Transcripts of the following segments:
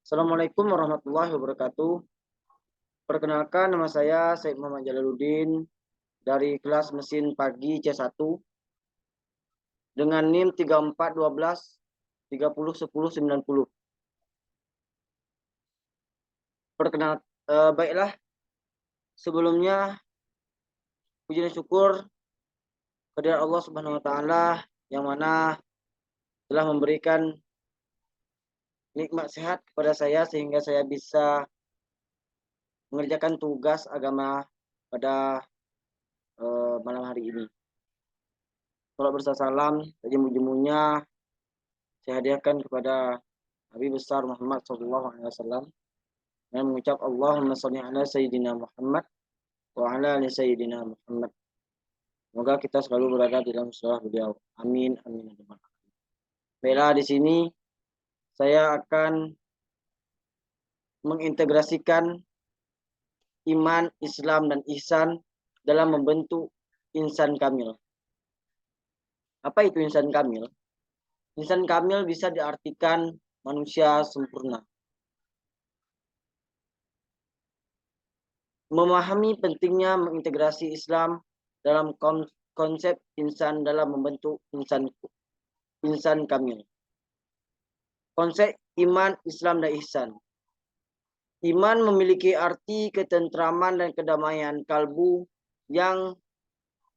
Assalamualaikum warahmatullahi wabarakatuh. Perkenalkan, nama saya Said Muhammad Jalaluddin dari kelas mesin pagi C1 dengan NIM 3412 30 10 90. Baiklah, sebelumnya puji dan syukur kehadirat Allah Subhanahu wa taala yang mana telah memberikan nikmat sehat kepada saya sehingga saya bisa mengerjakan tugas agama pada malam hari ini. Salat beserta salam bagi mujimunya saya hadiahkan kepada Nabi besar Muhammad SAW dengan mengucap Allahumma sholli ala Sayyidina Muhammad wa ala ali Sayyidina Muhammad. Semoga kita selalu berada di dalam surah beliau. Amin, amin. Baiklah, di sini saya akan mengintegrasikan iman, Islam, dan ihsan dalam membentuk insan kamil. Apa itu insan kamil? Insan kamil bisa diartikan manusia sempurna. Memahami pentingnya mengintegrasi Islam dalam konsep insan dalam membentuk insan kamil. Konsep iman, Islam, dan ihsan. Iman memiliki arti ketentraman dan kedamaian kalbu yang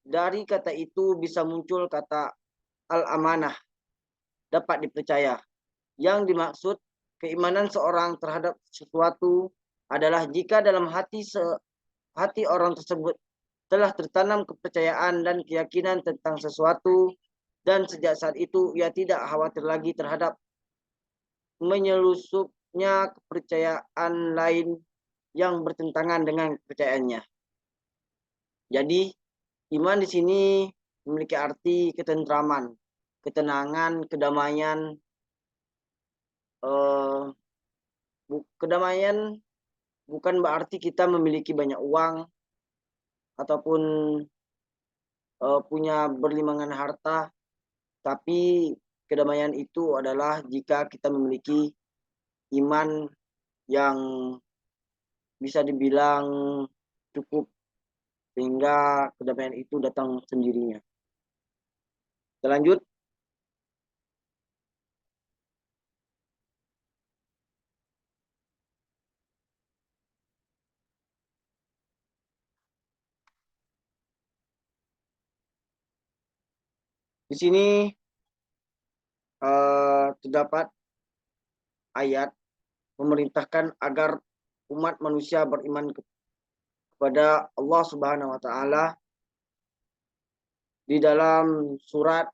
dari kata itu bisa muncul kata al-amanah, dapat dipercaya. Yang dimaksud keimanan seorang terhadap sesuatu adalah jika dalam hati orang tersebut telah tertanam kepercayaan dan keyakinan tentang sesuatu, dan sejak saat itu ia tidak khawatir lagi terhadap menyelusupnya kepercayaan lain yang bertentangan dengan kepercayaannya. Jadi, iman di sini memiliki arti ketentraman, ketenangan, kedamaian. Kedamaian bukan berarti kita memiliki banyak uang ataupun punya berlimangan harta, tapi kedamaian itu adalah jika kita memiliki iman yang bisa dibilang cukup sehingga kedamaian itu datang sendirinya. Kita lanjut. Di sini terdapat ayat memerintahkan agar umat manusia beriman kepada Allah Subhanahu wa taala di dalam surat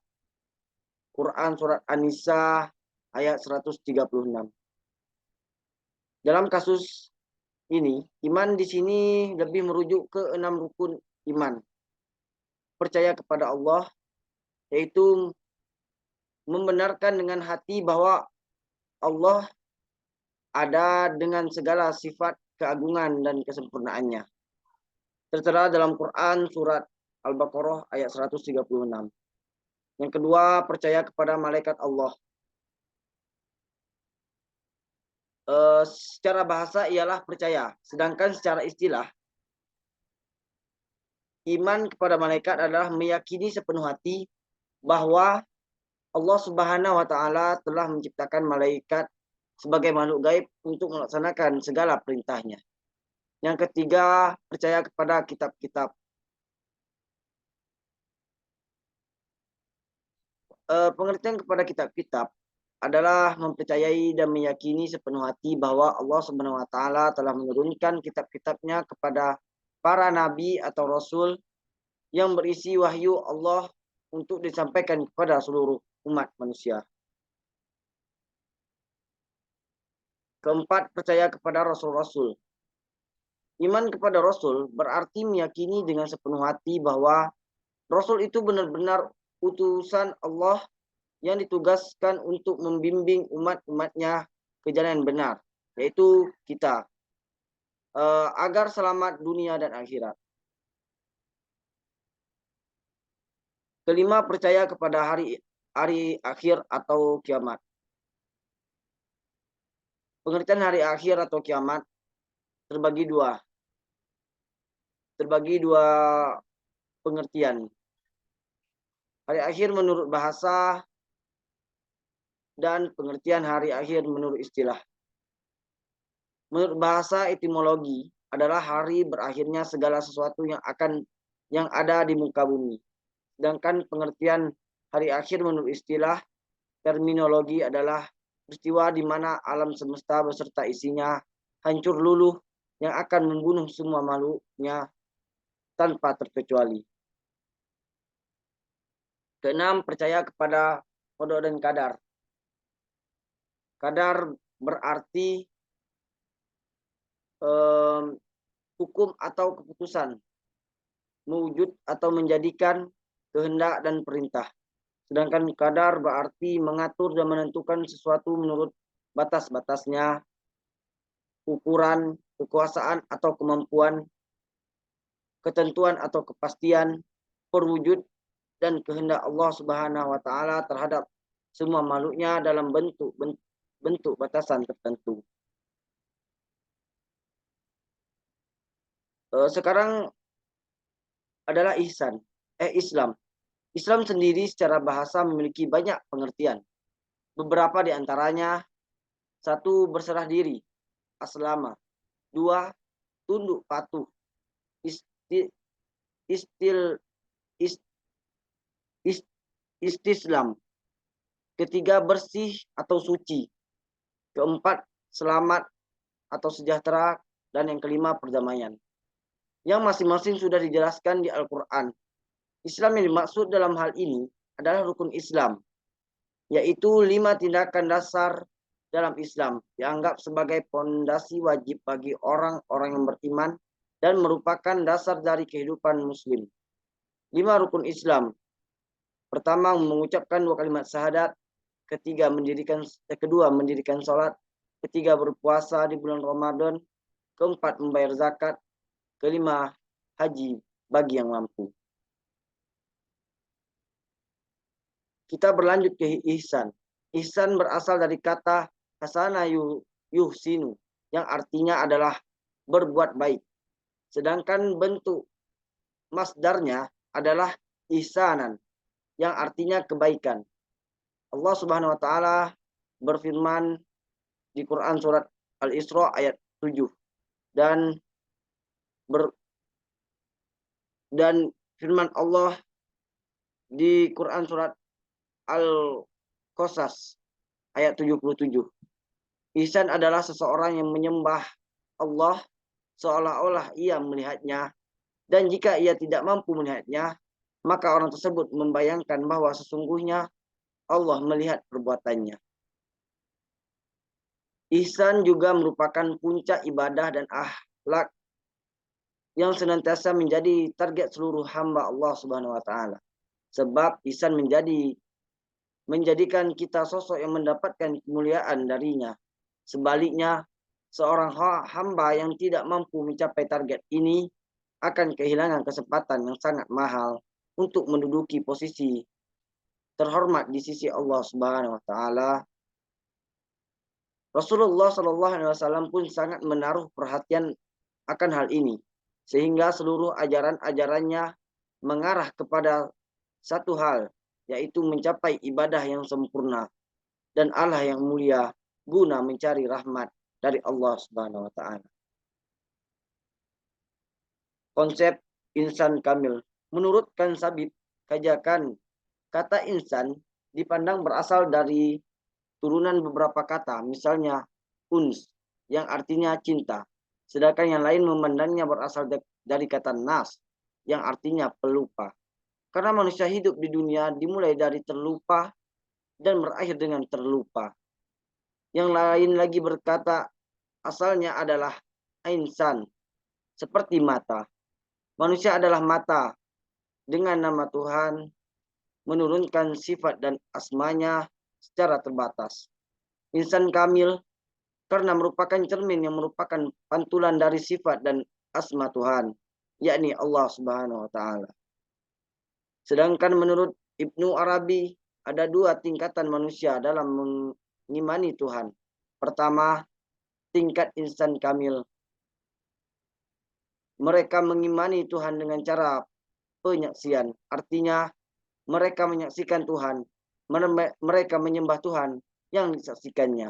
Quran surat An-Nisa ayat 136. Dalam kasus ini, iman di sini lebih merujuk ke 6 rukun iman. Percaya kepada Allah, yaitu membenarkan dengan hati bahwa Allah ada dengan segala sifat keagungan dan kesempurnaannya. Tertera dalam Quran surat Al-Baqarah ayat 136. Yang kedua, percaya kepada malaikat Allah. Secara bahasa ialah percaya, sedangkan secara istilah iman kepada malaikat adalah meyakini sepenuh hati bahwa Allah Subhanahu wa taala telah menciptakan malaikat sebagai makhluk gaib untuk melaksanakan segala perintahnya. Yang ketiga, percaya kepada kitab-kitab. Pengertian kepada kitab-kitab adalah mempercayai dan meyakini sepenuh hati bahwa Allah Subhanahu wa taala telah menurunkan kitab-kitabnya kepada para nabi atau rasul yang berisi wahyu Allah untuk disampaikan kepada seluruh umat manusia. Keempat, percaya kepada rasul-rasul. Iman kepada rasul berarti meyakini dengan sepenuh hati bahwa rasul itu benar-benar utusan Allah yang ditugaskan untuk membimbing umat-umatnya ke jalan yang benar, yaitu kita, agar selamat dunia dan akhirat. Kelima, percaya kepada hari akhir atau kiamat. Pengertian hari akhir atau kiamat terbagi dua. Terbagi dua pengertian. Hari akhir menurut bahasa dan pengertian hari akhir menurut istilah. Menurut bahasa etimologi adalah hari berakhirnya segala sesuatu yang ada di muka bumi. Sedangkan pengertian hari akhir menurut istilah terminologi adalah peristiwa di mana alam semesta beserta isinya hancur luluh yang akan membunuh semua makhluknya tanpa terkecuali. Keenam, percaya kepada qada dan qadar. Qadar berarti hukum atau keputusan, mewujud atau menjadikan kehendak dan perintah. Sedangkan qadar berarti mengatur dan menentukan sesuatu menurut batas-batasnya, ukuran, kekuasaan atau kemampuan, ketentuan atau kepastian, perwujud dan kehendak Allah Subhanahu wa taala terhadap semua makhluknya dalam bentuk batasan tertentu. Sekarang adalah Islam. Islam sendiri secara bahasa memiliki banyak pengertian. Beberapa di antaranya: satu, berserah diri, aslama. Dua, tunduk patuh, isti, istil, ist, ist, istislam. Ketiga, bersih atau suci. Keempat, selamat atau sejahtera. Dan yang kelima, perdamaian. Yang masing-masing sudah dijelaskan di Al-Quran. Islam yang dimaksud dalam hal ini adalah rukun Islam, yaitu 5 tindakan dasar dalam Islam, dianggap sebagai pondasi wajib bagi orang-orang yang beriman dan merupakan dasar dari kehidupan Muslim. 5 rukun Islam. Pertama, mengucapkan 2 kalimat syahadat. Kedua, mendirikan sholat. Ketiga, berpuasa di bulan Ramadan. Keempat, membayar zakat. Kelima, haji bagi yang mampu. Kita berlanjut ke ihsan. Ihsan berasal dari kata hasana yuhsinu, yang artinya adalah berbuat baik. Sedangkan bentuk masdarnya adalah ihsanan, yang artinya kebaikan. Allah Subhanahu wa taala berfirman di Quran surat Al-Isra ayat 7 dan firman Allah di Quran surat Al-Qasas ayat 77. Ihsan adalah seseorang yang menyembah Allah seolah-olah ia melihatnya, dan jika ia tidak mampu melihatnya, maka orang tersebut membayangkan bahwa sesungguhnya Allah melihat perbuatannya. Ihsan juga merupakan puncak ibadah dan akhlak yang senantiasa menjadi target seluruh hamba Allah Subhanahu wa taala. Sebab ihsan menjadikan kita sosok yang mendapatkan kemuliaan darinya. Sebaliknya, seorang hamba yang tidak mampu mencapai target ini akan kehilangan kesempatan yang sangat mahal untuk menduduki posisi terhormat di sisi Allah Subhanahu wa taala. Rasulullah Shallallahu alaihi wasallam pun sangat menaruh perhatian akan hal ini, sehingga seluruh ajaran-ajarannya mengarah kepada satu hal, yaitu mencapai ibadah yang sempurna dan Allah yang mulia guna mencari rahmat dari Allah Subhanahu wa taala. Konsep insan kamil. Menurut Kansabib Kajakan, kata insan dipandang berasal dari turunan beberapa kata, misalnya uns yang artinya cinta, sedangkan yang lain memandangnya berasal dari kata nas yang artinya pelupa. Karena manusia hidup di dunia dimulai dari terlupa dan berakhir dengan terlupa. Yang lain lagi berkata asalnya adalah insan, seperti mata. Manusia adalah mata. Dengan nama Tuhan menurunkan sifat dan asmanya secara terbatas. Insan kamil karena merupakan cermin yang merupakan pantulan dari sifat dan asma Tuhan, yakni Allah Subhanahu wa taala. Sedangkan menurut Ibnu Arabi ada 2 tingkatan manusia dalam mengimani Tuhan. Pertama, tingkat insan kamil. Mereka mengimani Tuhan dengan cara penyaksian. Artinya mereka menyaksikan Tuhan. Mereka menyembah Tuhan yang disaksikannya.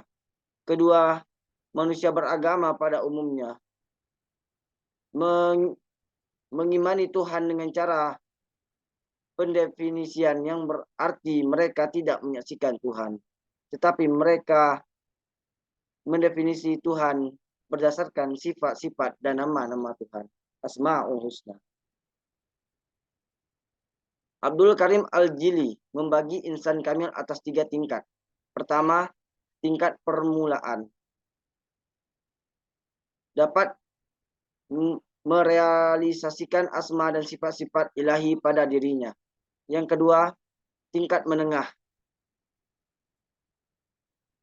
Kedua, manusia beragama pada umumnya mengimani Tuhan dengan cara pendefinisian yang berarti mereka tidak menyaksikan Tuhan, tetapi mereka mendefinisi Tuhan berdasarkan sifat-sifat dan nama-nama Tuhan. Asmaul Husna. Abdul Karim Al-Jili membagi insan kamil atas 3 tingkat. Pertama, tingkat permulaan. Dapat merealisasikan asma dan sifat-sifat ilahi pada dirinya. Yang kedua, tingkat menengah.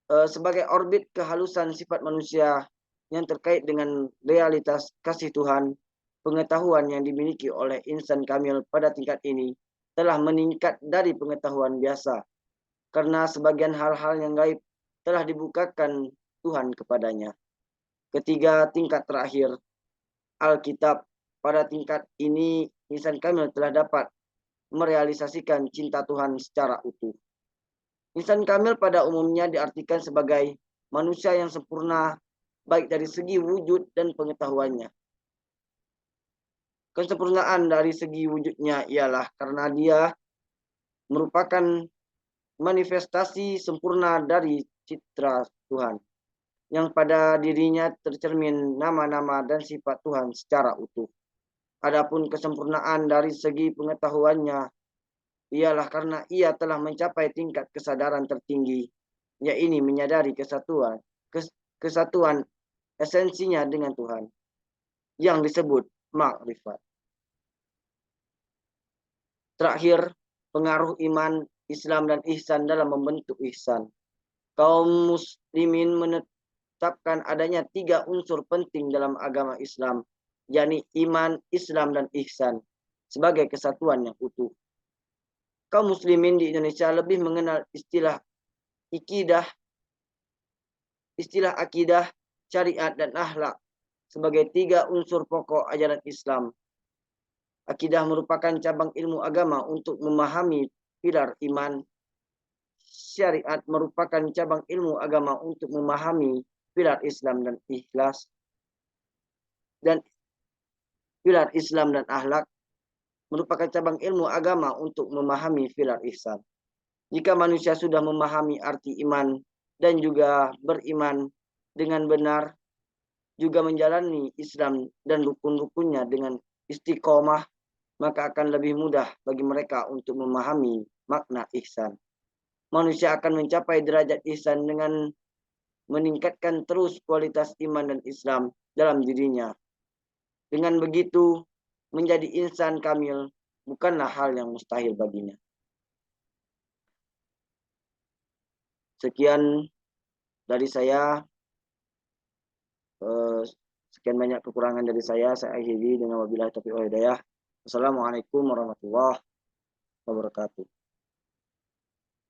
Sebagai orbit kehalusan sifat manusia yang terkait dengan realitas kasih Tuhan, pengetahuan yang dimiliki oleh insan kamil pada tingkat ini telah meningkat dari pengetahuan biasa, karena sebagian hal-hal yang gaib telah dibukakan Tuhan kepadanya. Ketiga, tingkat terakhir, Alkitab. Pada tingkat ini, insan kamil telah dapat merealisasikan cinta Tuhan secara utuh. Insan kamil pada umumnya diartikan sebagai manusia yang sempurna, baik dari segi wujud dan pengetahuannya. Kesempurnaan dari segi wujudnya ialah karena dia merupakan manifestasi sempurna dari citra Tuhan, yang pada dirinya tercermin nama-nama dan sifat Tuhan secara utuh. Adapun kesempurnaan dari segi pengetahuannya ialah karena ia telah mencapai tingkat kesadaran tertinggi, yaitu menyadari kesatuan esensinya dengan Tuhan, yang disebut makrifat. Terakhir, pengaruh iman, Islam dan ihsan dalam membentuk ihsan. Kaum muslimin menetapkan adanya 3 unsur penting dalam agama Islam, yakni iman, Islam, dan ihsan sebagai kesatuan yang utuh. Kaum muslimin di Indonesia lebih mengenal istilah akidah, syariat, dan akhlak sebagai 3 unsur pokok ajaran Islam. Akidah merupakan cabang ilmu agama untuk memahami pilar iman. Syariat merupakan cabang ilmu agama untuk memahami pilar Islam dan ikhlas. Dan pilar Islam dan akhlak merupakan cabang ilmu agama untuk memahami pilar ihsan. Jika manusia sudah memahami arti iman dan juga beriman dengan benar, juga menjalani Islam dan rukun-rukunnya dengan istiqomah, maka akan lebih mudah bagi mereka untuk memahami makna ihsan. Manusia akan mencapai derajat ihsan dengan meningkatkan terus kualitas iman dan Islam dalam dirinya. Dengan begitu, menjadi insan kamil bukanlah hal yang mustahil baginya. Sekian dari saya. Sekian banyak kekurangan dari saya akhiri dengan wabillahi taufiq wal hidayah. Wassalamualaikum warahmatullahi wabarakatuh.